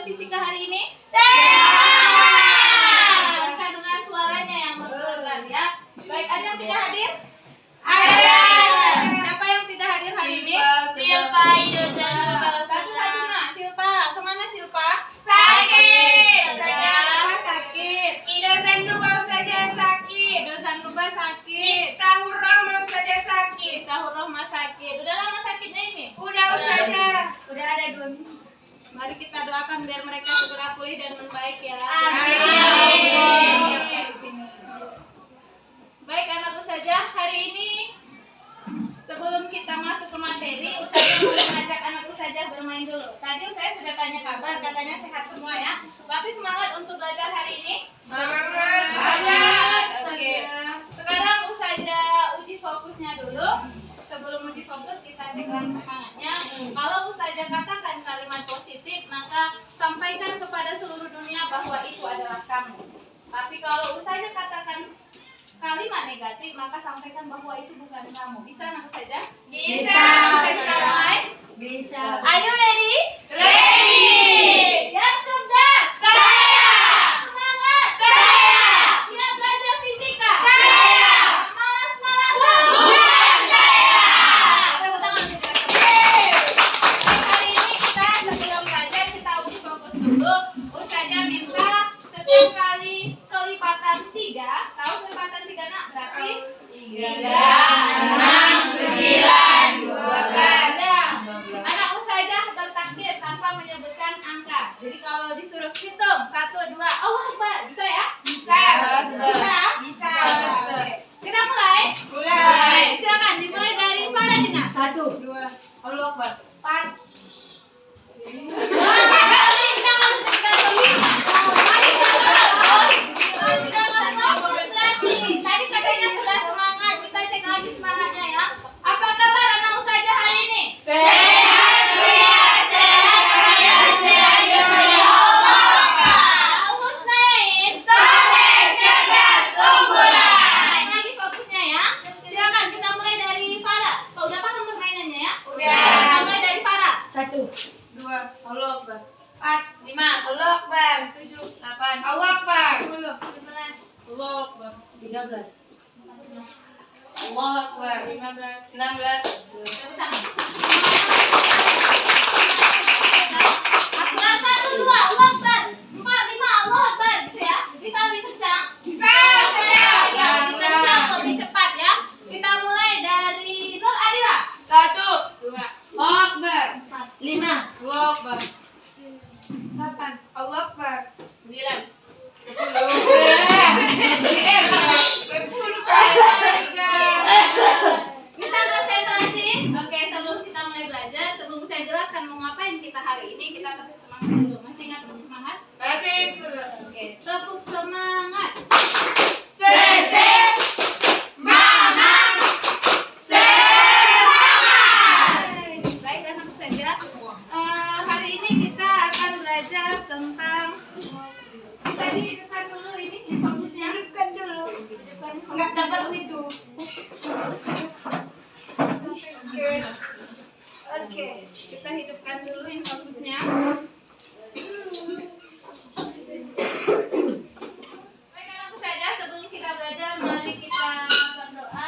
belajar fisika hari ini? Siap! Kita dengar suaranya yang menggelegar ya. Baik, ada yang tidak hadir? Ada! Siapa yang tidak hadir hari ini? Silpa, Idosan Nurba Ustazah. Satu-satunya, Silpa. Kemana Silpa? Sakit! Silpa sakit. Idosan Nurba Ustazah sakit. Dosan Nuba sakit. Tahur Rahma Ustazah sakit. Tahur Rohma sakit. Udah lama sakitnya ini? Udah Ustazah. Udah ada 2 minggu. Mari kita doakan biar mereka segera pulih dan membaik ya. Amin. Di sini. Baik anak Ustazah, hari ini sebelum kita masuk ke materi, Ustazah mau mengajak anak Ustazah bermain dulu. Tadi saya sudah tanya kabar, katanya sehat semua ya. Berarti semangat untuk belajar hari ini? Semangat. Oke. Sekarang Ustazah uji fokusnya dulu. Sebelum uji fokus kita cek lagi semangatnya. Kalau Ustazah katakan kalimat positif, maka sampaikan kepada seluruh dunia bahwa itu adalah kamu. Tapi kalau Ustazah katakan kalimat negatif, maka sampaikan bahwa itu bukan kamu. Bisa anak Ustazah? Bisa. Bisa kita mulai? Bisa. Are you ready? Ready. Yang cerdas? Saya. Semangat? Saya. Siap belajar fisika? Saya. Malas-malasan? Bukan saya. Tepuk tangan untuk mereka. Hari ini kita sebelum belajar kita uji fokus dulu. Ustazah minta setiap kali kelipatan 3. Tahu kelipatan 3 nak? Berarti 12. Anak Ustazah bertakbir tanpa menyebutkan angka. Jadi kalau disuruh hitung 1, 2, Allah Akbar. Bisa ya? Bisa. Bisa? Bisa. Oke. Kita mulai? Mulai. Silakan dimulai dari Faradina. 1, 2, Allah Akbar. 4. Tadi katanya sudah semangat. Kita cek lagi semangatnya ya. Apa kabar anak Ustazah hari ini? Sehat Buya, sehat Buya, sehat Buya. Al-Husnain. Soleh, cerdas, unggulan. Naik lagi fokusnya ya. Silakan kita mulai dari Farah. Kau udah paham permainannya ya? Udah. Kita mulai dari Farah. 1, 2, Allah Akbar. 4, 5, Allah Akbar. 7, 8, Allah Akbar. 10, 11. Allah Akbar. 13. Allah Akbar. 15. 16. Tepuk tangan. Aturan 1, 2, Allah Akbar. 4, 5, Allah Akbar. Gitu ya. Bisa lebih kencang? Bisa. Ya, lebih kencang, lebih cepat ya. Kita mulai dari Nur Adila. 1, 2, Allah Akbar. 5. Allah Akbar. 8. Allah Akbar. 9. 10. Bisa konsentrasi? Oke, sebelum kita mulai belajar, sebelum saya jelaskan mau ngapain kita hari ini, kita tepuk semangat dulu. Masih ingat tepuk semangat? Masih. Oke, tepuk semangat. Sesep. Mama. Semangat. Baik anak saya. Hari ini kita akan belajar tentang bisa dihidupkan dulu ini fokusnya. Hidupkan dulu. Hidupkan Enggak fokusnya. dapat itu. Oke. Kita hidupkan dulu ini fokusnya. Baik anak saja, sebelum kita belajar, mari kita berdoa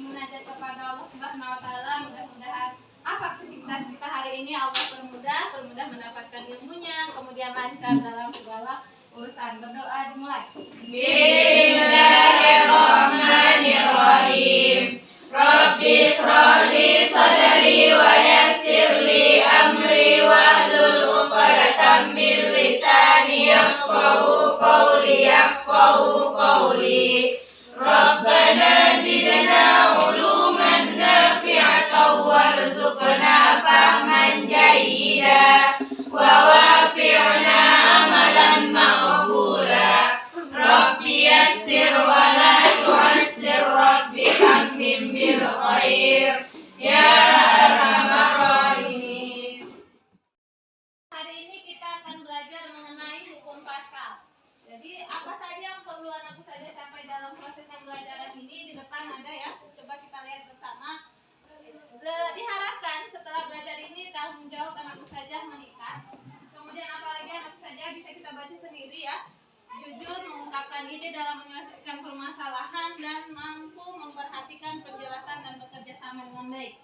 munajat kepada Allah Subhanahu wa taala. Mudah-mudahan apa aktivitas kita hari ini Allah permudah mendapatkan ilmunya, kemudian lancar dalam segala urusan. Berdoa dimulai. Bismillahirrahmanirrahim. Rabbi shrah li sadri wa yassir li amri wahlul 'uqdatam min lisani yafqahu qawli. Rabbana zidna uluman nafi'atan warzuqna fahman jayyida wa wafi'na amalan maqbula. Rabbi yassir wa la tu'assir, Rabbi tammim bil khair ya arhamar rahimin. Hari ini kita akan belajar mengenai hukum Paskal. Jadi apa saja yang perlu anak saja sampai dalam proses pembelajaran ini, di depan ada ya. Coba kita lihat bersama. Diharapkan setelah belajar ini tanggung jawab anak saja meningkat. Kemudian apalagi anak baca sendiri ya. Jujur mengungkapkan ide dalam menyelesaikan permasalahan dan mampu memperhatikan penjelasan dan bekerja sama dengan baik.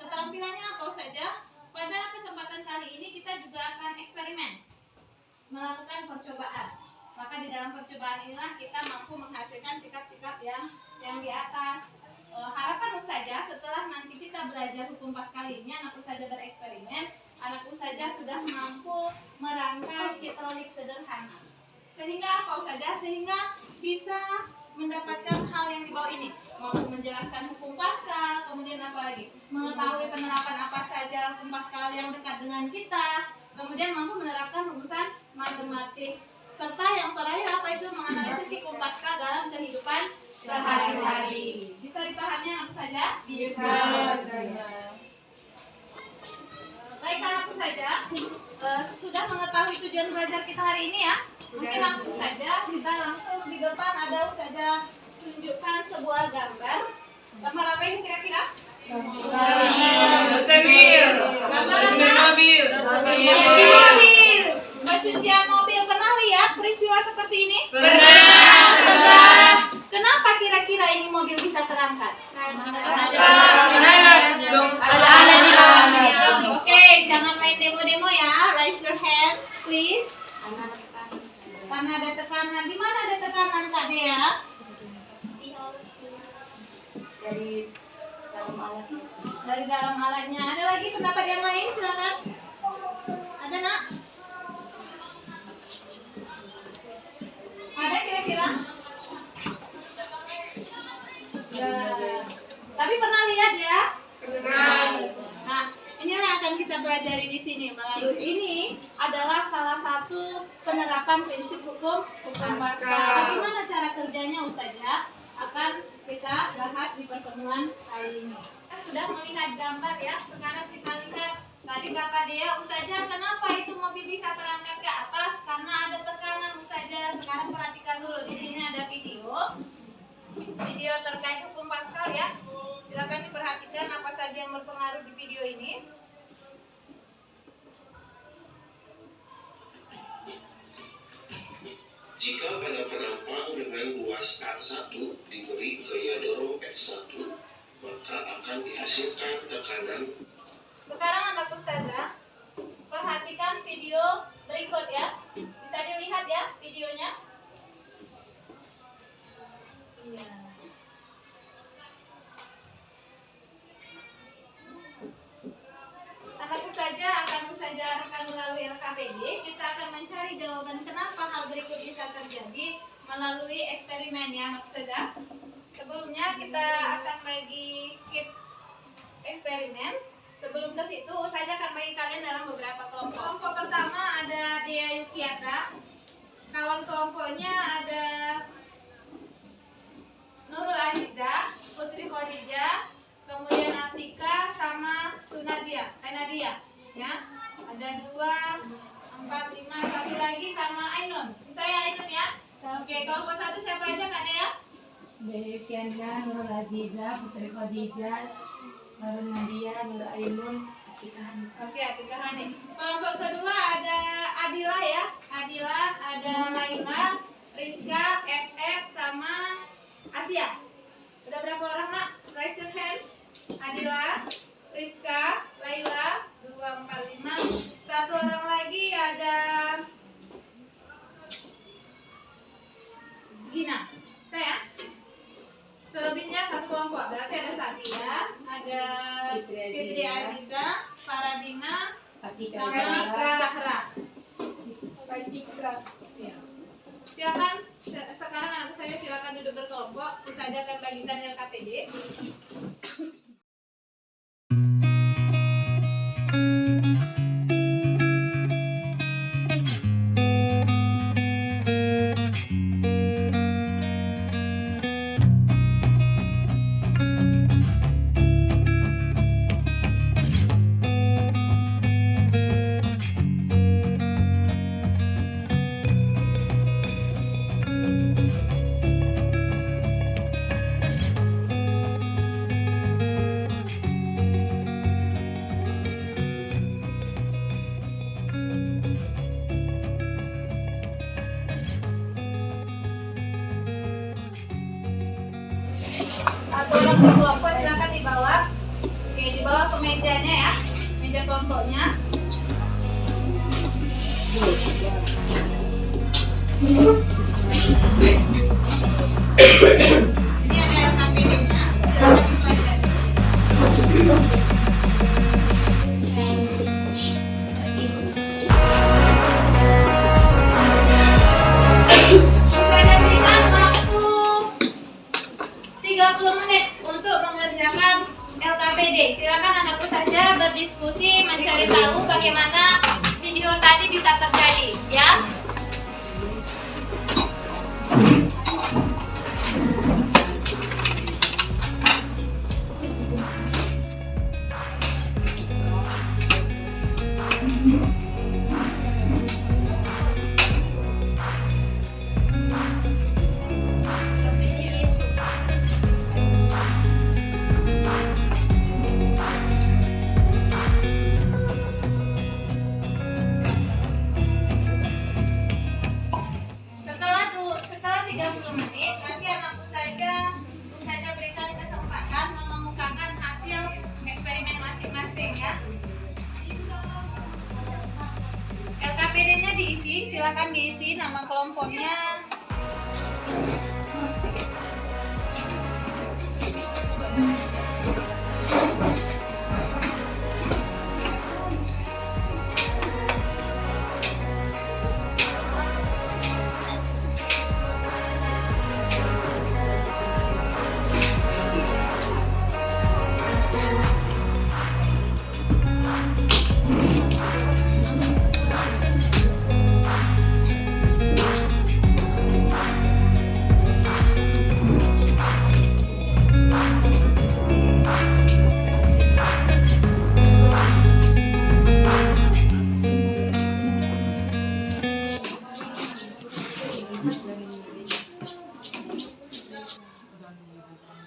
Keterampilannya apa saja? Pada kesempatan kali ini kita juga akan eksperimen, melakukan percobaan. Maka di dalam percobaan inilah kita mampu menghasilkan sikap-sikap yang di atas. Harapan Ustazah setelah nanti kita belajar hukum Paskal ini, anak Ustazah bereksperimen, anak Ustazah sudah mampu merangkai hidrolik sederhana. Sehingga apa Ustazah? Sehingga bisa mendapatkan hal yang di bawah ini, mampu menjelaskan hukum Paskal, kemudian apa lagi? Mengetahui penerapan apa saja hukum Paskal yang dekat dengan kita, kemudian mampu menerapkan rumusan matematis, serta yang terakhir apa itu? Menganalisis hukum Paskal dalam kehidupan sehari-hari. Bisa dipahami apa saja? Bisa. Baik anakku saja, sudah mengetahui tujuan belajar kita hari ini ya. Mungkin langsung saja kita langsung di depan ada saja tunjukkan sebuah gambar. Gambar apa ini kira-kira? Gambar mobil. Pencucian mobil. Pernah lihat peristiwa seperti ini? Pernah. Kenapa kira-kira ini mobil bisa terangkat? Oke, jangan main demo-demo ya. Raise your hand, please. Karena ada tekanan. Di mana ada tekanan Kak Dea? Dari dalam alat. Dari dalam alatnya. Ada lagi pendapat yang lain? Silakan. Ada nak? Ada kira-kira? Ya. Tapi pernah lihat ya? Nah, inilah yang akan kita pelajari di sini. Melalui ini adalah salah satu penerapan prinsip hukum Paskal. Bagaimana cara kerjanya Ustazah? Akan kita bahas di pertemuan kali ini. Kita sudah melihat gambar ya. Sekarang kita lihat tadi Kakak Dea, Ustazah, kenapa itu mobil bisa terangkat ke atas? Karena ada tekanan Ustazah. Sekarang perhatikan dulu, di sini ada video terkait hukum Paskal ya. Silakan diperhatikan apa saja yang berpengaruh di video ini. Jika pada penampang dengan luas R1 diberi gaya dorong F1, maka akan dihasilkan tekanan. Sekarang anak Ustazah, perhatikan video berikut ya. Bisa dilihat ya videonya? Iya. Anak Ustazah akan melalui RKPD. Kita akan mencari jawaban kenapa hal berikut bisa terjadi melalui eksperimen ya anak Ustazah. Sebelumnya kita akan bagi kit eksperimen. Sebelum ke situ, saya akan bagi kalian dalam beberapa kelompok. Kelompok pertama ada Dea Yukiata. Kawan kelompoknya ada Nurul Aziza, Putri Khadijah, kemudian Atika sama Nadia, ya. Ada 2, 4, 5, satu lagi sama Ainun. Bisa ya Ainun ya? Oke, kelompok satu siapa aja Kak Dea? Deviana, Nurul Aziza, Putri Khadijah, Nurul Nadia, Nurul Ainun, Oke, Atika Hani. Kelompok kedua ada Adila ya. Adila, ada Laila, Rizka, SF sama Asia. Udah berapa orang nak? Raise your hand. Adila, Rizka, Laila, 2, 4, 5. Satu orang lagi ada Gina. Saya. Selebihnya satu kelompok. Berarti ada Sadia, ada Fitri Aziza, Faradina, sama Zahra. Ya. Silakan sekarang anak saya silakan duduk berkelompok. Ustazah akan bagikan LKPD. kelompok silakan dibawa. Oke, dibawa ke mejanya ya, meja kelompoknya. Ini ada LKPD-nya, silakan dipelajari. Saya berikan waktu 30 menit untuk mengerjakan LKPD. Silakan anakku saja berdiskusi mencari tahu bagaimana video tadi bisa terjadi, ya. Setelah 30 menit, nanti anakku saja berikan kesempatan mengemukakan hasil eksperimen masing-masing ya. LKPD-nya diisi, silakan diisi nama kelompoknya.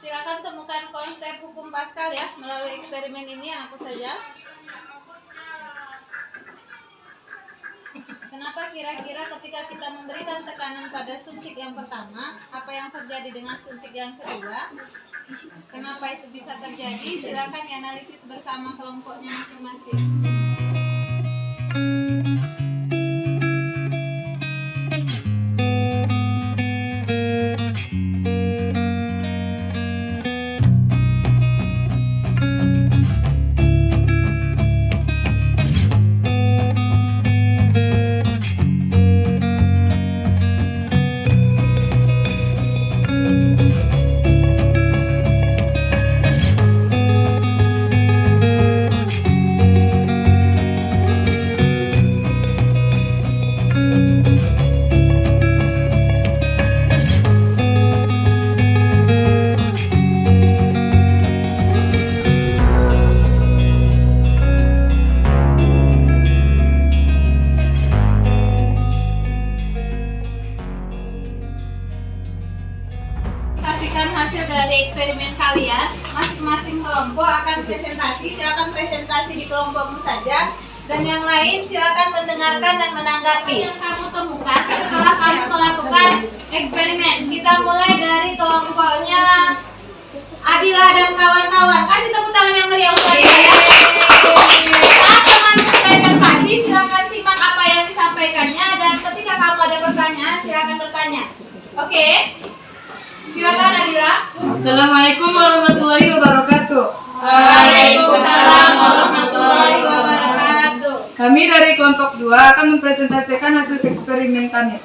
Silakan temukan konsep hukum Pascal ya melalui eksperimen ini anakku saja. Kenapa kira-kira ketika kita memberikan tekanan pada suntik yang pertama, apa yang terjadi dengan suntik yang kedua? Kenapa itu bisa terjadi? Silakan dianalisis bersama kelompoknya masing-masing. Hasil dari eksperimen kalian, masing-masing kelompok akan presentasi. Silakan presentasi di kelompokmu saja, dan yang lain silakan mendengarkan dan menanggapi yang kamu temukan setelah kamu melakukan eksperimen. Kita mulai dari kelompoknya Adila dan kawan-kawan. Kasih tepuk tangan yang meriah untuk Adila ya. Saat teman presentasi, silakan simak apa yang disampaikannya, dan ketika kamu ada pertanyaan, silakan bertanya. Oke? Silakan Adila. Assalamualaikum warahmatullahi wabarakatuh. Waalaikumsalam warahmatullahi wabarakatuh. Kami dari kelompok 2 akan mempresentasikan hasil eksperimen kami.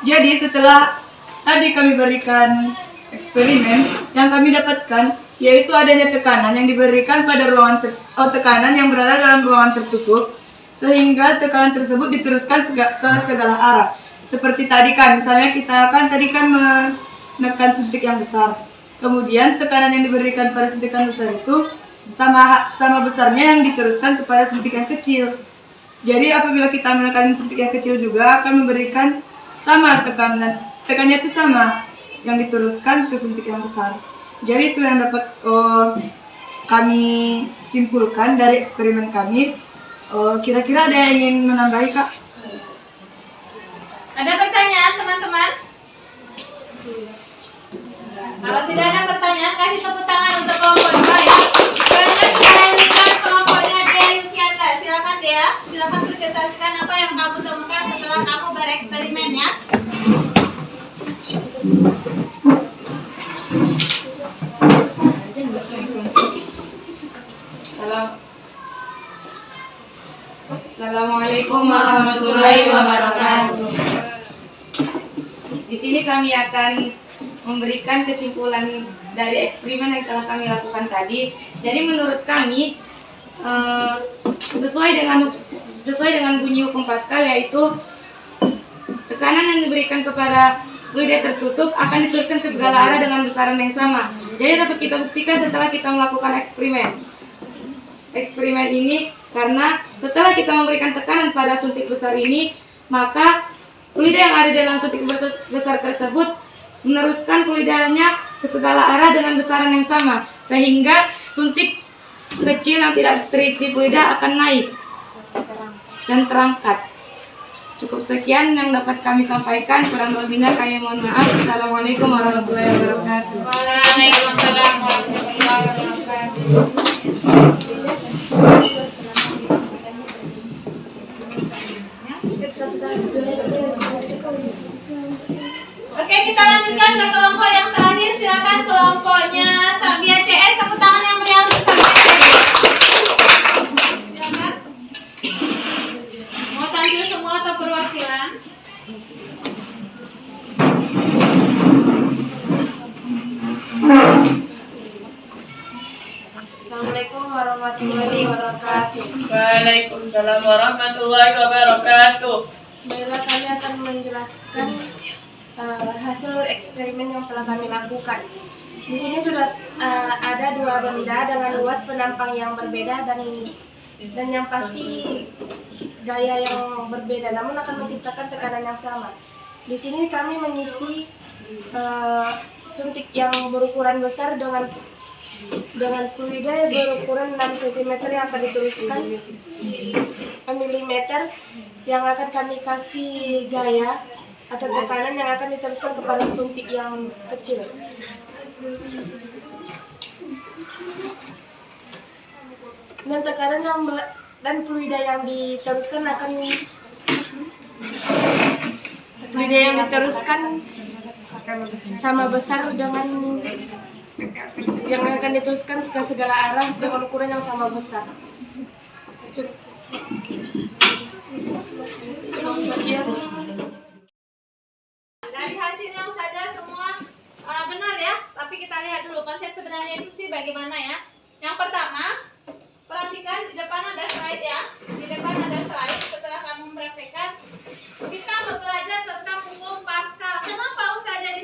Jadi setelah tadi kami berikan eksperimen, yang kami dapatkan yaitu adanya tekanan yang diberikan pada tekanan yang berada dalam ruangan tertutup, sehingga tekanan tersebut diteruskan ke segala arah. Seperti tadi kan, misalnya kita kan tadi kan menekan suntik yang besar. Kemudian tekanan yang diberikan pada suntikan besar itu sama besarnya yang diteruskan kepada suntik yang kecil. Jadi apabila kita menekan suntik yang kecil juga akan memberikan sama tekannya itu sama yang diteruskan ke suntik yang besar. Jadi itu yang dapat kami simpulkan dari eksperimen kami. Kira-kira ada yang ingin menambahi, Kak? Ada pertanyaan teman-teman? Kalau tidak ada pertanyaan, kasih tepuk tangan untuk kelompok 2 ya. Sekarang saya minta kelompoknya Dea Yukianda. Silakan Dea, silakan presentasikan apa yang kamu temukan setelah kamu bereksperimen ya. Assalamualaikum warahmatullahi wabarakatuh. Di sini kami akan memberikan kesimpulan dari eksperimen yang telah kami lakukan tadi. Jadi menurut kami sesuai dengan bunyi hukum Pascal, yaitu tekanan yang diberikan kepada fluida tertutup akan dituliskan ke segala arah dengan besaran yang sama. Jadi dapat kita buktikan setelah kita melakukan eksperimen ini, karena setelah kita memberikan tekanan pada suntik besar ini, maka fluida yang ada dalam suntik besar tersebut meneruskan fluidanya ke segala arah dengan besaran yang sama, sehingga suntik kecil yang tidak terisi fluida akan naik dan terangkat. Cukup sekian yang dapat kami sampaikan, kurang lebihnya kami mohon maaf. Assalamualaikum warahmatullahi wabarakatuh. Waalaikumsalam warahmatullahi wabarakatuh. Oke, kita lanjutkan ke kelompok yang terakhir. Silakan kelompoknya Sabia CS, tepuk tangan yang meriah untuk Sabia CS. Silakan. Mau tampil semua atau perwakilan? Assalamualaikum warahmatullahi wabarakatuh. Waalaikumsalam warahmatullahi wabarakatuh. Baiklah, kami akan menjelaskan hasil eksperimen yang telah kami lakukan. Di sini sudah ada dua benda dengan luas penampang yang berbeda dan yang pasti gaya yang berbeda, namun akan menciptakan tekanan yang sama. Di sini kami mengisi suntik yang berukuran besar dengan fluida berukuran 6 cm yang akan dituliskan mm, yang akan kami kasih gaya atau tekanan yang akan diteruskan kepada suntik yang kecil. Dan tekanan dan fluida yang diteruskan sama besar dengan yang akan diteruskan ke segala arah dengan ukuran yang sama besar. Dari hasilnya saja semua benar ya, tapi kita lihat dulu konsep sebenarnya itu sih bagaimana ya. Yang pertama, perhatikan di depan ada slide ya. Di depan ada slide. Setelah kamu mempraktekkan, kita belajar tentang hukum Pascal. Kenapa Ustazah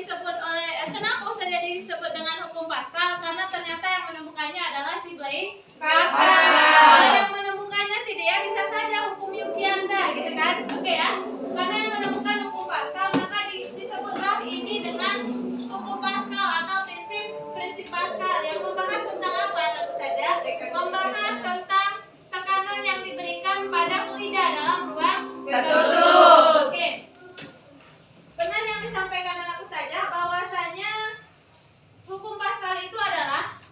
disebut dengan hukum Pascal? Karena ternyata yang menemukannya adalah si Blaise Pascal. Kalau yang menemukannya si Dea bisa saja hukum Yukianda gitu kan? Oke ya. Karena yang menemukan hukum Pascal, maka disebutlah ini dengan hukum Pascal atau prinsip Pascal yang membahas tentang apa? Tentu saja membahas tentang tekanan yang diberikan pada fluida dalam ruang tertutup. Oke. Benar yang disampaikan anakku saja bahwasanya hukum Pascal itu adalah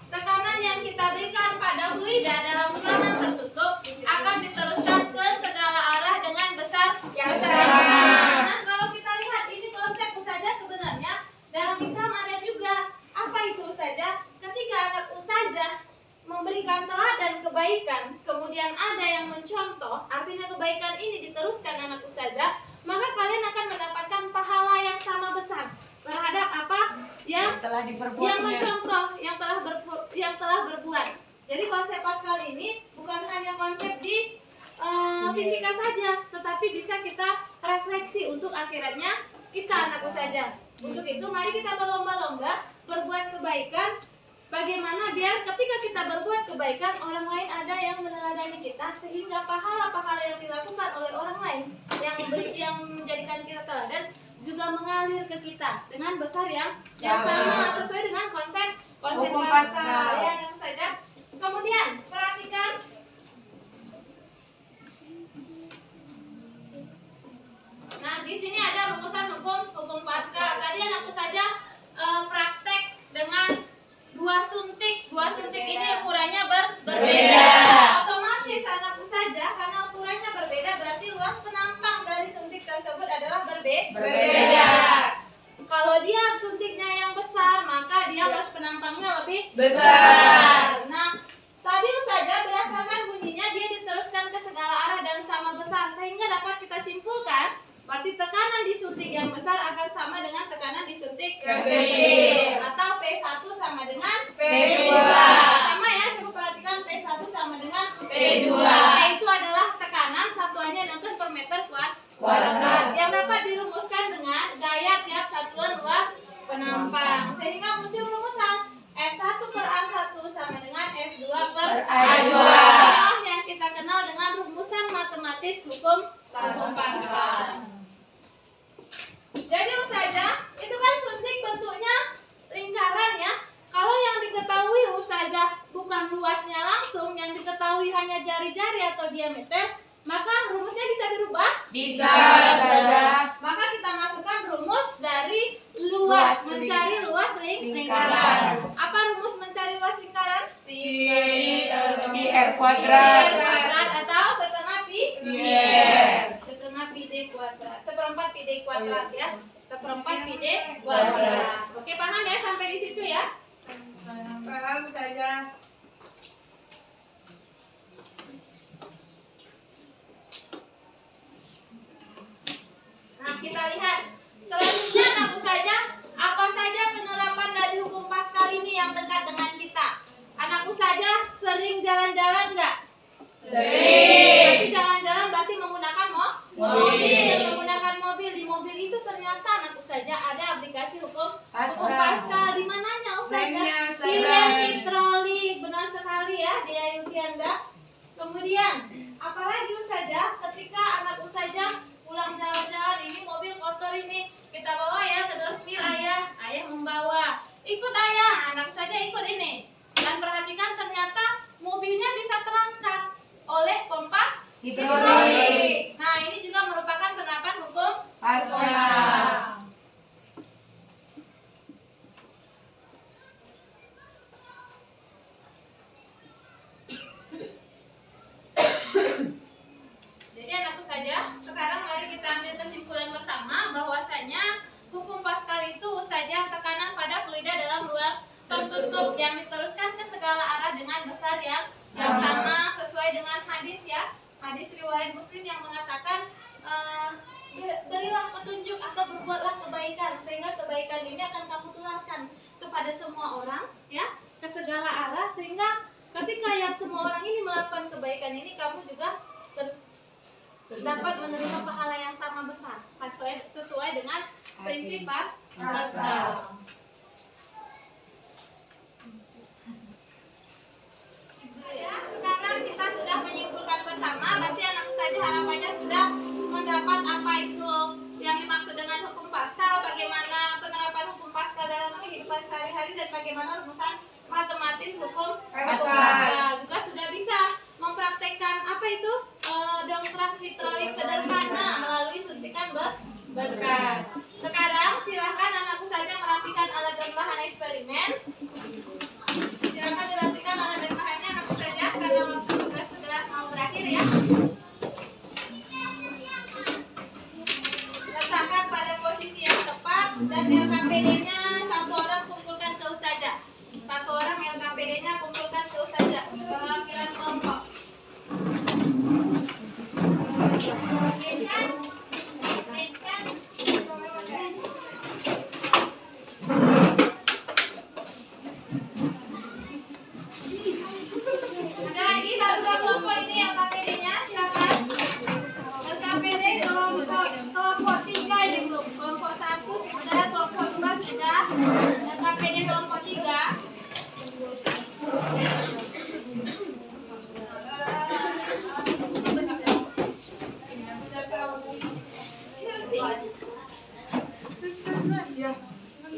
tekanan yang kita berikan pada fluida dalam ruangan tertutup akan diteruskan ke segala arah dengan besar yang sama. Nah, kalau kita lihat ini konsep saja sebenarnya dalam Islam ada juga. Apa itu saja? Ketika anak ustazah memberikan teladan kebaikan, kemudian ada yang mencontoh, artinya kebaikan ini diteruskan anak ustazah, maka kalian akan mendapatkan pahala yang sama besar terhadap apa yang mencontoh, yang telah berbuat. Jadi konsep Pascal ini bukan hanya konsep di fisika saja, tetapi bisa kita refleksi untuk akhiratnya kita anak ustazah. Untuk itu mari kita berlomba-lomba berbuat kebaikan. Bagaimana biar ketika kita berbuat kebaikan, orang lain ada yang meneladani kita, sehingga pahala-pahala yang dilakukan oleh orang lain yang menjadikan kita teladan juga mengalir ke kita dengan besar yang sama, sesuai dengan konsep Hukum Pascal. Pascal. Ya, yang saja. Kemudian perhatikan Nah, di sini ada rumusan hukum Pascal. Tadi aku saja praktek Dua suntik ini ukurannya berbeda. Otomatis anak usaha karena ukurannya berbeda berarti luas penampang dari suntik tersebut adalah berbeda. Kalau dia suntiknya yang besar, maka dia luas penampangnya lebih besar. Nah, tadi usaha berdasarkan bunyinya dia diteruskan ke segala arah dan sama besar, sehingga dapat kita simpulkan berarti tekanan di suntik yang besar akan sama dengan tekanan di suntik yang kecil, atau P1 sama dengan P2. Sama ya, coba perhatikan P1 sama dengan P2. P itu adalah tekanan satuannya Newton per meter kuadrat yang dapat dirumuskan dengan gaya tiap satuan luas penampang, sehingga muncul rumusan F1 per A1 sama dengan F2 per A2. Inilah yang kita kenal dengan rumusan matematis hukum Pascal. Jadi usaha itu kan suntik bentuknya lingkaran ya. Kalau yang diketahui usaha bukan luasnya langsung, yang diketahui hanya jari-jari atau diameter, maka rumusnya bisa berubah? Bisa. Maka kita masukkan rumus dari luas, mencari luas lingkaran. Apa rumus mencari luas lingkaran? Pi R kuadrat. Atau setengah pi setengah pi d kuadrat, seperempat pi d kuadrat ya, seperempat pi d kuadrat. Oke, paham ya sampai di situ ya? Paham saja. Nah, kita lihat selanjutnya anak saja apa saja penerapan dari hukum Pascal ini yang dekat dengan kita. Anakku saja sering jalan-jalan nggak? Sering. Berarti jalan-jalan berarti menggunakan mobil. Menggunakan mobil. Di mobil itu ternyata anakku saja ada aplikasi hukum Pascal. Di mananya Ustazah? Di rem hidrolik. Benar sekali ya, dia Yudianda. Kemudian apalagi Ustazah ketika anak Ustazah pulang jalan-jalan, ini mobil kotor ini kita bawa ya ke dosmir ayah membawa, ikut ayah, anak saja ikut ini. Dan perhatikan ternyata mobilnya bisa terangkat oleh pompa hidrolik. Nah, ini juga merupakan penerapan hukum Pascal. Jadi anakku saja, sekarang mari kita ambil kesimpulan bersama bahwasanya hukum Pascal itu saja tekanan pada fluida dalam ruang tertutup yang diteruskan ke segala arah dengan besar yang sama sesuai dengan hadis ya, hadis riwayat Muslim yang mengatakan berilah petunjuk atau berbuatlah kebaikan sehingga kebaikan ini akan kamu tularkan kepada semua orang ya, ke segala arah, sehingga ketika yang semua orang ini melakukan kebaikan ini kamu juga dapat menerima pahala yang sama besar sesuai dengan prinsip Pascal. Ya, sekarang kita sudah menyimpulkan bersama, berarti anak saja harapannya sudah mendapat apa itu yang dimaksud dengan hukum Pascal, bagaimana penerapan hukum Pascal dalam kehidupan sehari-hari, dan bagaimana rumusan matematis hukum Pascal. Juga sudah bisa mempraktekkan apa itu dongkrak hidrolik sederhana melalui suntikan bekas. Sekarang silakan anakku saja merapikan alat dan bahan eksperimen. Silakan dirapikan alat dan bahannya anakku saja karena waktu juga sudah mau berakhir ya. Letakkan pada posisi yang tepat dan LKPD-nya satu orang kumpulkan ke usaha. Satu orang LKPD-nya kumpulkan ke usaha. Perwakilan kelompok. Ada lagi baru kelompok ini LKPD-nya, silakan. LKPD kelompok 3 ini belum. Kelompok 1 sudah, kelompok 2 sudah. LKPD kelompok 3.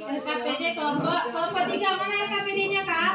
LKPD kelompok 3 mana LKPD-nya Kak?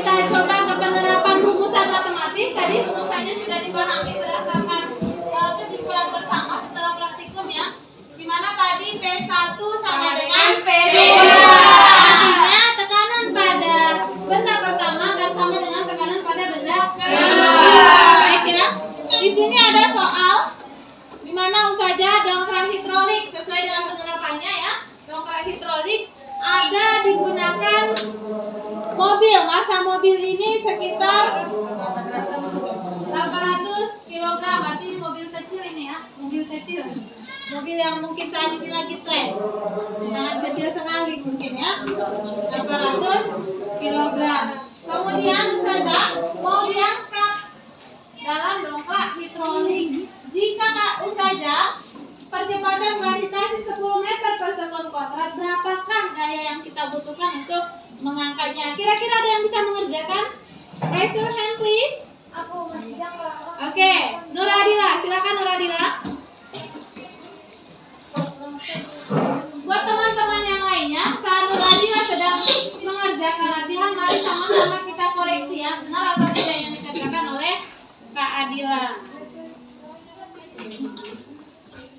kita coba ke penerapan rumusan matematis. Tadi rumusannya sudah dipahami berdasarkan kesimpulan bersama setelah praktikum ya. Dimana tadi P1 sama dengan P2. Artinya tekanan pada benda pertama akan sama dengan tekanan pada benda kedua. Baik ya. Di sini ada soal dimana saja dongkrak hidrolik sesuai dengan penerapannya ya. Dongkrak hidrolik ada digunakan mobil. Masa mobil ini sekitar 800 kg. Berarti ini mobil kecil ini ya. Mobil kecil. Mobil yang mungkin saat ini lagi tren. Sangat kecil sekali mungkin ya. 800 kg. Kemudian saja mau diangkat dalam dongkrak hidrolik. Jika saja percepatan gravitasi 10 meter per sekon kuadrat, berapakah gaya yang kita butuhkan untuk mengangkatnya? Kira-kira ada yang bisa mengerjakan? Raise your hand please. Aku masih jangka. Oke, Nuradila, silakan Nuradila. Buat teman-teman yang lainnya, saat Nuradila sedang mengerjakan latihan, mari sama-sama kita koreksi ya, benar atau tidak yang dikerjakan oleh Kak Adila.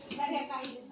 Sebagai Kak Adila.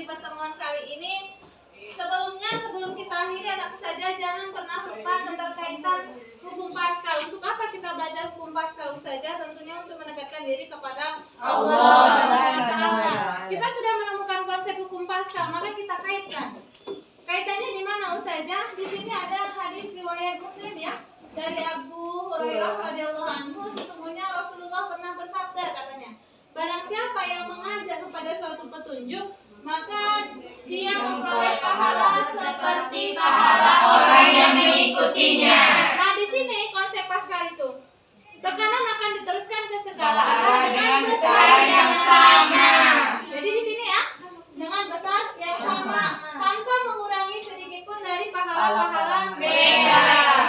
pertemuan kali ini. Sebelum kita akhiri, anak saja jangan pernah lupa keterkaitan hukum Paskal. Untuk apa kita belajar hukum Paskal saja? Tentunya untuk mendekatkan diri kepada Allah Subhanahu wa Ta'ala. Kita sudah menemukan konsep hukum Paskal, maka kita kaitkan. Kaitannya di mana saja? Di sini ada hadis riwayat Muslim ya, dari Abu Hurairah radhiyallahu anhu. Sesungguhnya Rasulullah pernah bersabda, katanya, barang siapa yang mengajak kepada suatu petunjuk, maka dia memperoleh pahala seperti pahala orang Nah, di sini konsep Pascal itu tekanan akan diteruskan ke segala arah dengan besar yang sama. Jadi di sini ya, dengan besar yang sama tanpa mengurangi sedikit pun dari pahala-pahala beda.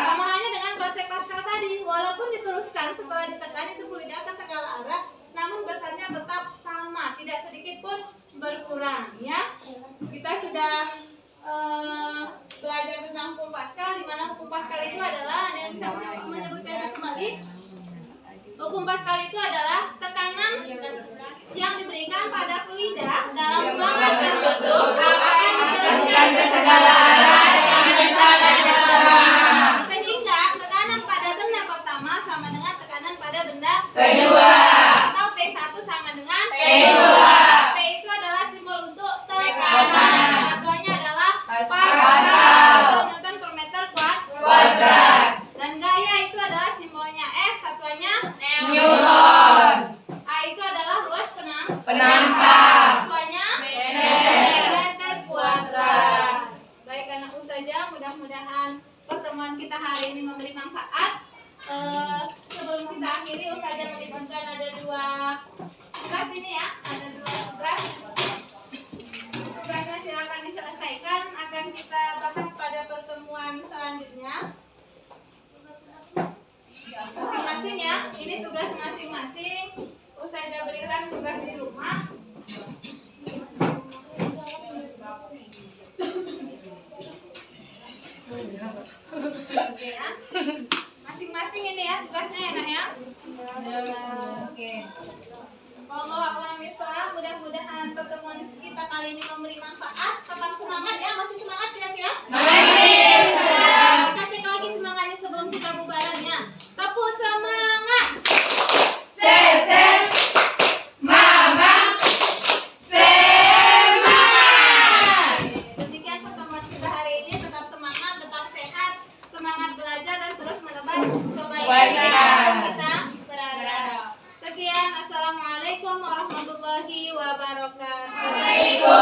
Sama halnya dengan konsep Pascal tadi, walaupun diteruskan setelah ditekan itu fluida ke segala arah, namun besarnya tetap sama, tidak sedikit pun berkurang ya. Kita sudah belajar tentang hukum Pascal, di mana hukum Pascal itu adalah, ada yang bisa menyebutkannya kembali? Hukum Pascal itu adalah tekanan yang diberikan pada fluida dalam ruangan tertutup akan diteruskan ke segala arah dengan besar yang sama. Sehingga tekanan pada benda pertama sama dengan tekanan pada benda kedua. Atau P1 sama dengan P2. P itu adalah simbol untuk tekanan. Satuannya adalah Pascal atau Newton per meter kuadrat. Dan gaya itu adalah simbolnya F, satuannya Newton. A itu adalah luas penampak. Satuannya meter kuadrat. Baik anak usaha, mudah-mudahan pertemuan kita hari ini memberi manfaat. Sebelum kita akhiri, usaha menitipkan ada 2 tugas ini ya, ada 2 tugas. Tugasnya silakan diselesaikan, akan kita bahas pada pertemuan selanjutnya. Masing-masing ya, ini tugas masing-masing. Usaha berikan tugas di rumah. Oke ya. Masing-masing ini ya tugasnya ya nak ya. Oke. Mudah-mudahan pertemuan kita kali ini memberi manfaat. Tetap semangat ya, masih semangat kira-kira? Masih. Kita cek lagi semangatnya sebelum kita bubarannya. Tepuk semangat. Demikian pertemuan kita hari ini. Tetap semangat, tetap sehat, semangat belajar dan terus menebar kebaikan kita berada. Sekian, assalamualaikum warahmatullahi wabarakatuh.